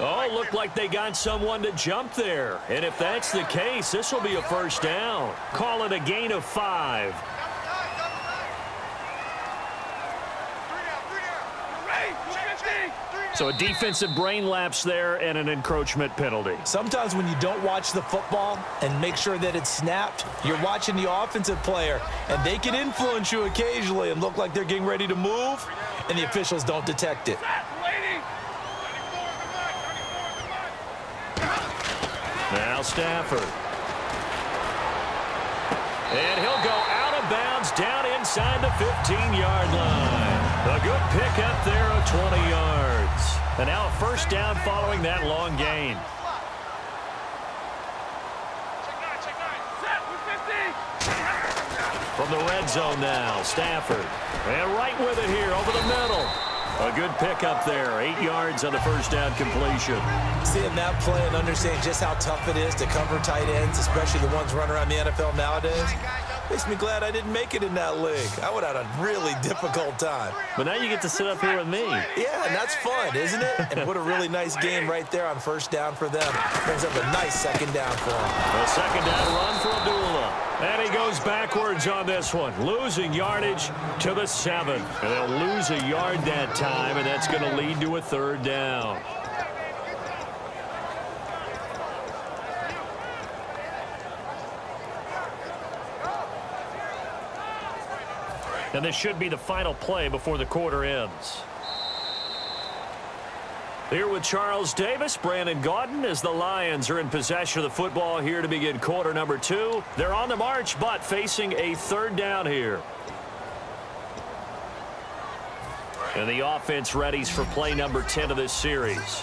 Oh, looked like they got someone to jump there. And if that's the case, this will be a first down. Call it a gain of 5. So a defensive brain lapse there and an encroachment penalty. Sometimes when you don't watch the football and make sure that it's snapped, you're watching the offensive player, and they can influence you occasionally and look like they're getting ready to move, and the officials don't detect it. Now Stafford. And he'll go out of bounds down inside the 15-yard line. A good pickup there of 20 yards. And now a first down following that long gain. From the red zone now, Stafford. And right with it here over the middle. A good pickup there, 8 yards on the first down completion. Seeing that play and understanding just how tough it is to cover tight ends, especially the ones running around the NFL nowadays, makes me glad I didn't make it in that league. I would have had a really difficult time. But now you get to sit up here with me. Yeah, and that's fun, isn't it? And what a really nice game right there on first down for them. Brings up a nice second down for them. A second down run for Abdullah. And he goes backwards on this one, losing yardage to the 7. And they'll lose a yard that time, and that's going to lead to a third down. And this should be the final play before the quarter ends. Here with Charles Davis, Brandon Gaudin, as the Lions are in possession of the football here to begin quarter number 2. They're on the march, but facing a third down here. And the offense readies for play number 10 of this series.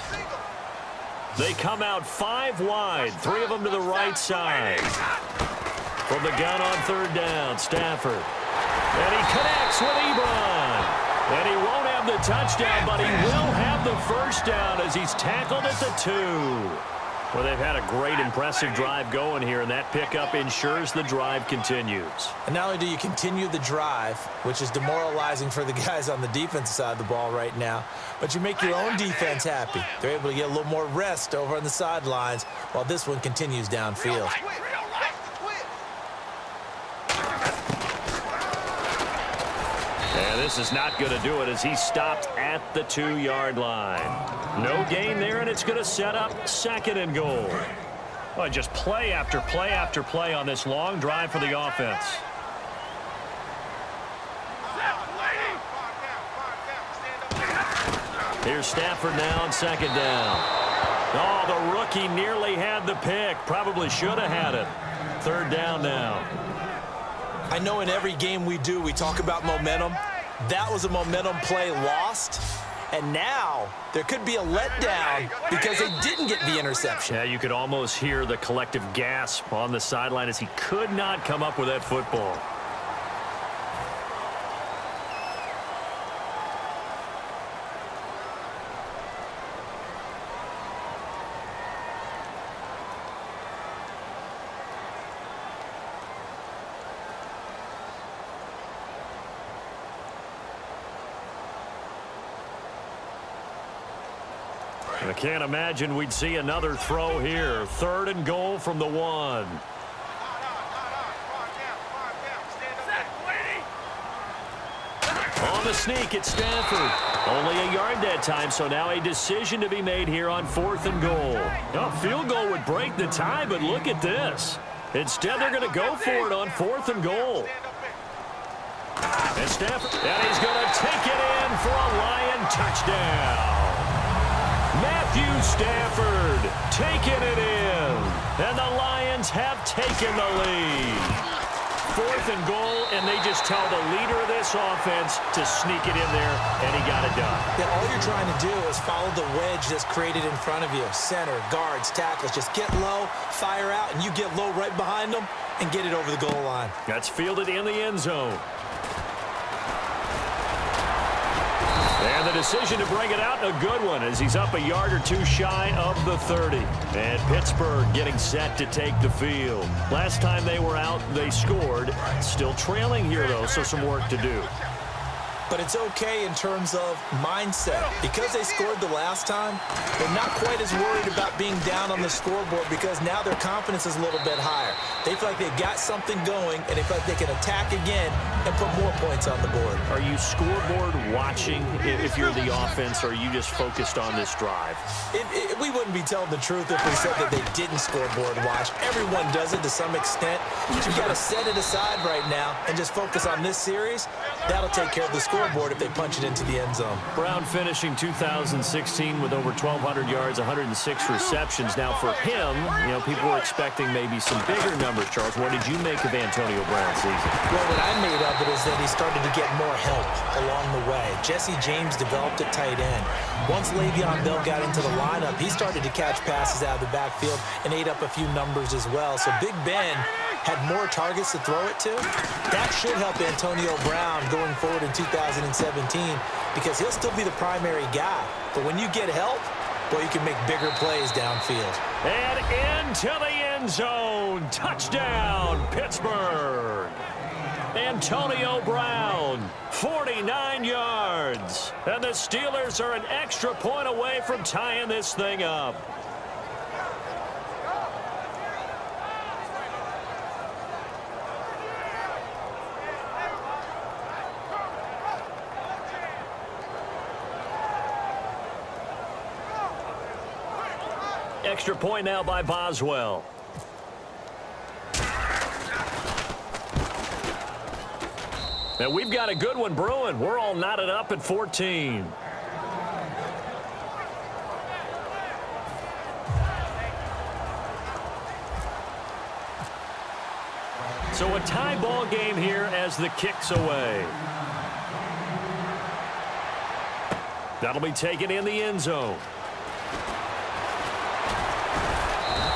They come out 5 wide, 3 of them to the right side. From the gun on third down, Stafford. And he connects with Ebron. And he won't have the touchdown, but he will have the first down as he's tackled at the 2. Well, they've had a great, impressive drive going here, and that pickup ensures the drive continues. And not only do you continue the drive, which is demoralizing for the guys on the defensive side of the ball right now, but you make your own defense happy. They're able to get a little more rest over on the sidelines while this one continues downfield. And this is not going to do it as he stopped at the 2-yard line. No gain there, and it's going to set up second and goal. Well, just play after play after play on this long drive for the offense. Here's Stafford now on second down. Oh, the rookie nearly had the pick. Probably should have had it. Third down now. I know in every game we do, we talk about momentum. That was a momentum play lost. And now there could be a letdown because they didn't get the interception. Yeah, you could almost hear the collective gasp on the sideline as he could not come up with that football. I can't imagine we'd see another throw here. Third and goal from the 1. On the sneak, it's Stafford. Only a yard that time, so now a decision to be made here on 4th and goal. A field goal would break the tie, but look at this. Instead, they're going to go for it on 4th and goal. And Stafford, and he's going to take it in for a Lion touchdown. Matthew Stafford taking it in, and the Lions have taken the lead. 4th and goal, and they just tell the leader of this offense to sneak it in there, and he got it done. Yeah, all you're trying to do is follow the wedge that's created in front of you. Center, guards, tackles, just get low, fire out, and you get low right behind them and get it over the goal line. That's fielded in the end zone. And the decision to bring it out, a good one, as he's up a yard or two shy of the 30. And Pittsburgh getting set to take the field. Last time they were out, they scored. Still trailing here, though, so some work to do. but it's okay in terms of mindset. Because they scored the last time, they're not quite as worried about being down on the scoreboard because now their confidence is a little bit higher. They feel like they've got something going, and they feel like they can attack again and put more points on the board. Are you scoreboard watching if you're the offense, or are you just focused on this drive? We wouldn't be telling the truth if we said that they didn't scoreboard watch. Everyone does it to some extent. But you've got to set it aside right now and just focus on this series. That'll take care of the scoreboard if they punch it into the end zone. Brown finishing 2016 with over 1,200 yards, 106 receptions. Now for him, people were expecting maybe some bigger numbers. Charles, what did you make of Antonio Brown's season? Well, what I made of it is that he started to get more help along the way. Jesse James developed at tight end. Once Le'Veon Bell got into the lineup, he started to catch passes out of the backfield and ate up a few numbers as well. So Big Ben had more targets to throw it to. That should help Antonio Brown going forward in 2017 because he'll still be the primary guy. But when you get help, boy, you can make bigger plays downfield. And into the end zone. Touchdown, Pittsburgh. Antonio Brown, 49 yards. And the Steelers are an extra point away from tying this thing up. Extra point now by Boswell. And we've got a good one brewing. We're all knotted up at 14. So a tie ball game here as the kick's away. That'll be taken in the end zone.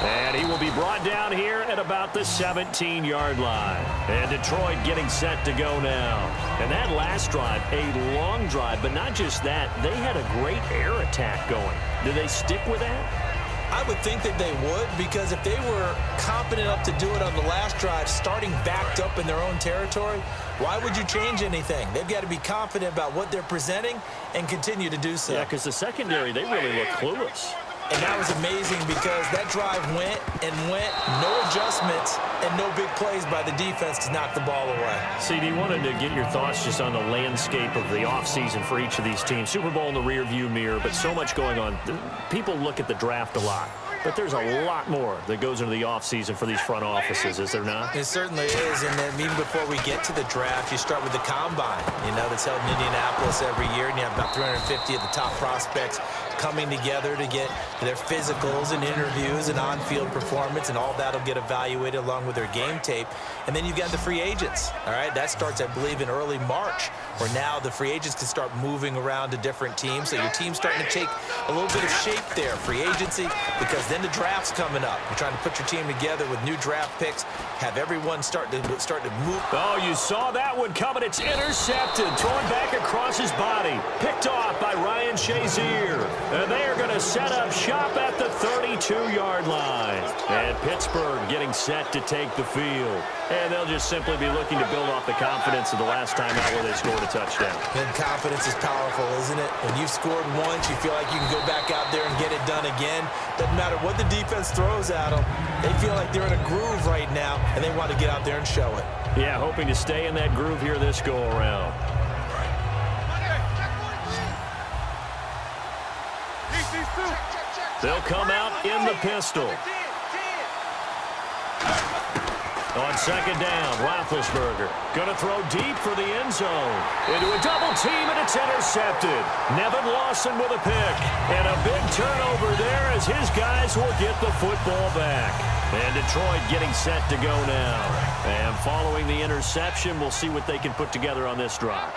And he will be brought down here at about the 17-yard line. And Detroit getting set to go now. And that last drive, a long drive, but not just that. They had a great air attack going. Do they stick with that? I would think that they would, because if they were competent enough to do it on the last drive, starting backed up in their own territory, why would you change anything? They've got to be confident about what they're presenting and continue to do so. Yeah, because the secondary, they really look clueless. And that was amazing because that drive went and went, no adjustments, and no big plays by the defense to knock the ball away. CD, wanted to get your thoughts just on the landscape of the offseason for each of these teams. Super Bowl in the rearview mirror, but so much going on. People look at the draft a lot. But there's a lot more that goes into the offseason for these front offices, is there not? It certainly is. And then even before we get to the draft, you start with the combine, that's held in Indianapolis every year. And you have about 350 of the top prospects coming together to get their physicals and interviews and on-field performance, and all that'll get evaluated along with their game tape. And then you've got the free agents, all right? That starts, I believe, in early March, where now the free agents can start moving around to different teams. So your team's starting to take a little bit of shape there, free agency, because then the draft's coming up. You're trying to put your team together with new draft picks, have everyone start to move. Oh, you saw that one coming. It's intercepted, thrown back across his body, picked off by Ryan Shazier. And they are going to set up shop at the 32-yard line. And Pittsburgh getting set to take the field. And they'll just simply be looking to build off the confidence of the last time out where they scored a touchdown. And confidence is powerful, isn't it? When you've scored once, you feel like you can go back out there and get it done again. Doesn't matter what the defense throws at them. They feel like they're in a groove right now, and they want to get out there and show it. Yeah, hoping to stay in that groove here this go-around. They'll come out in the pistol. On second down, Roethlisberger going to throw deep for the end zone. Into a double team, and it's intercepted. Nevin Lawson with a pick. And a big turnover there as his guys will get the football back. And Detroit getting set to go now. And following the interception, we'll see what they can put together on this drive.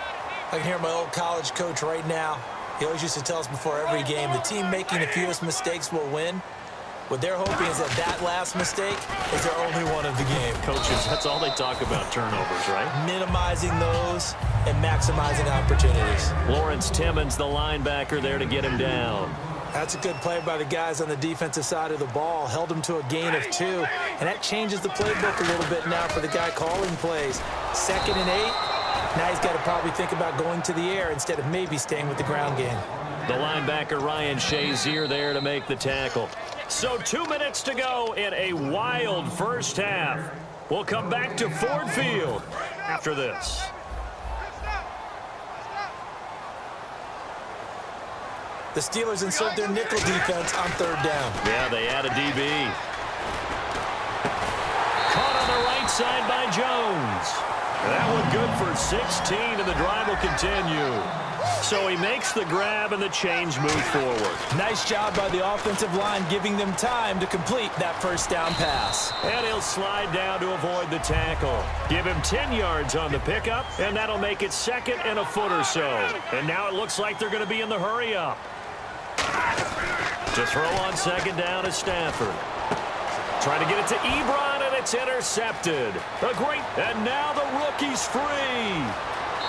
I can hear my old college coach right now. He always used to tell us before every game, the team making the fewest mistakes will win. What they're hoping is that last mistake is their only one of the game. Coaches, that's all they talk about, turnovers, right? Minimizing those and maximizing opportunities. Lawrence Timmons, the linebacker, there to get him down. That's a good play by the guys on the defensive side of the ball. Held him to a gain of 2. And that changes the playbook a little bit now for the guy calling plays. 2nd and 8. Now he's got to probably think about going to the air instead of maybe staying with the ground game. The linebacker Ryan Shazier there to make the tackle. So 2 minutes to go in a wild first half. We'll come back to Ford Field after this. The Steelers insert their nickel defense on third down. Yeah, they add a DB. Caught on the right side by Jones. That one good for 16, and the drive will continue. So he makes the grab, and the chains move forward. Nice job by the offensive line giving them time to complete that first down pass. And he'll slide down to avoid the tackle. Give him 10 yards on the pickup, and that'll make it second and a foot or so. And now it looks like they're going to be in the hurry-up. To throw on second down is Stafford. Trying to get it to Ebron, and it's intercepted. And now the rookie's free.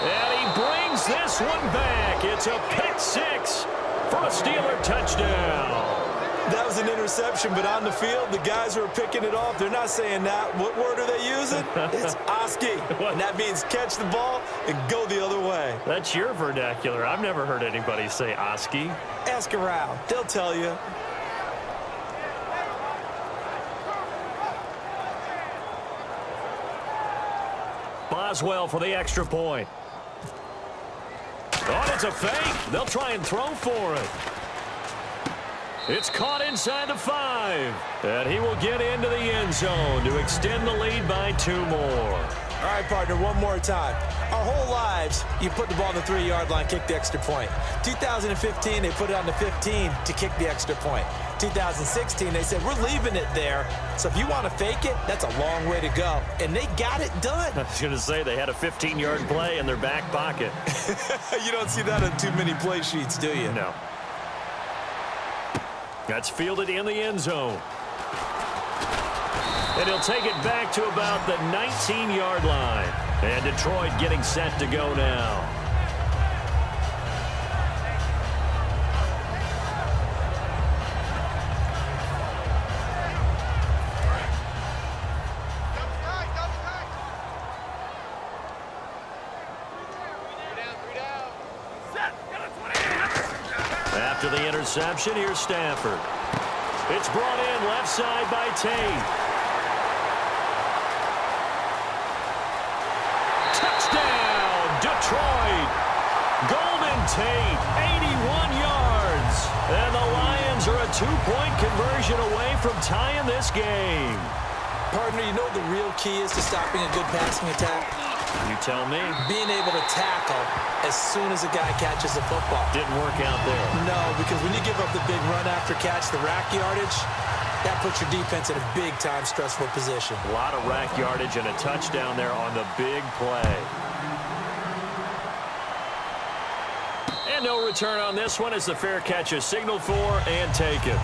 And he brings this one back. It's a pick six for a Steeler touchdown. That was an interception, but on the field, the guys who are picking it off, they're not saying that. What word are they using? It's Oski. And that means catch the ball and go the other way. That's your vernacular. I've never heard anybody say Oski. Ask around. They'll tell you. Boswell for the extra point. Oh, it's a fake. They'll try and throw for it. It's caught inside the 5. And he will get into the end zone to extend the lead by 2 more. All right, partner, one more time. Our whole lives, you put the ball on the 3-yard line, kick the extra point. 2015, they put it on the 15 to kick the extra point. 2016, they said, we're leaving it there. So if you want to fake it, that's a long way to go. And they got it done. I was going to say, they had a 15-yard play in their back pocket. You don't see that on too many play sheets, do you? No. That's fielded in the end zone. And he'll take it back to about the 19-yard line. And Detroit getting set to go now. After the interception, here's Stafford. It's brought in left side by Tate. Touchdown, Detroit. Golden Tate, 81 yards. And the Lions are a 2-point conversion away from tying this game. Partner, you know the real key is to stopping a good passing attack? You tell me. Being able to tackle as soon as a guy catches the football. Didn't work out there. No, because when you give up the big run after catch, the rack yardage, that puts your defense in a big-time stressful position. A lot of rack yardage and a touchdown there on the big play. And no return on this one as the fair catch is signaled for and taken.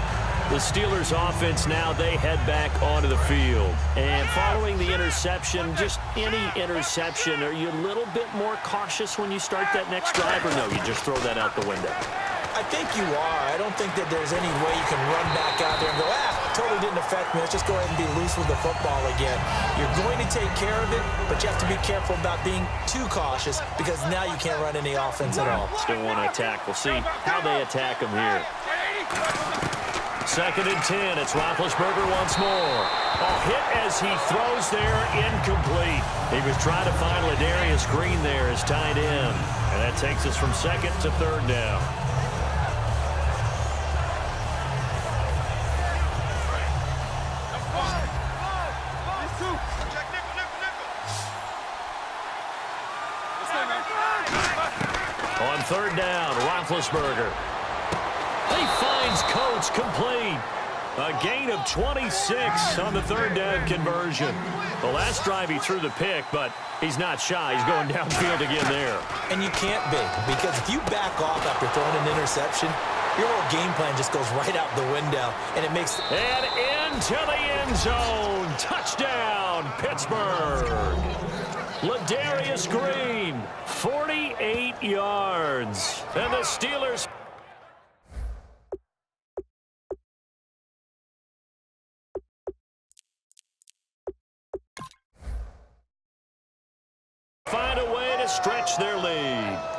The Steelers offense now, they head back onto the field. And following the interception, just any interception, are you a little bit more cautious when you start that next drive, or no, you just throw that out the window? I think you are. I don't think that there's any way you can run back out there and go, totally didn't affect me. Let's just go ahead and be loose with the football again. You're going to take care of it, but you have to be careful about being too cautious because now you can't run any offense at all. Still want to attack. We'll see how they attack them here. 2nd and 10. It's Roethlisberger once more. A hit as he throws there, incomplete. He was trying to find Ladarius Green there as tight end. And that takes us from 2nd to 3rd down. On 3rd down, Roethlisberger. He finds Coates complete. A gain of 26 on the 3rd down conversion. The last drive he threw the pick, but he's not shy. He's going downfield again there. And you can't be, because if you back off after throwing an interception, your whole game plan just goes right out the window, and it makes... And into the end zone. Touchdown, Pittsburgh. Ladarius Green, 48 yards. And the Steelers... find a way to stretch their lead.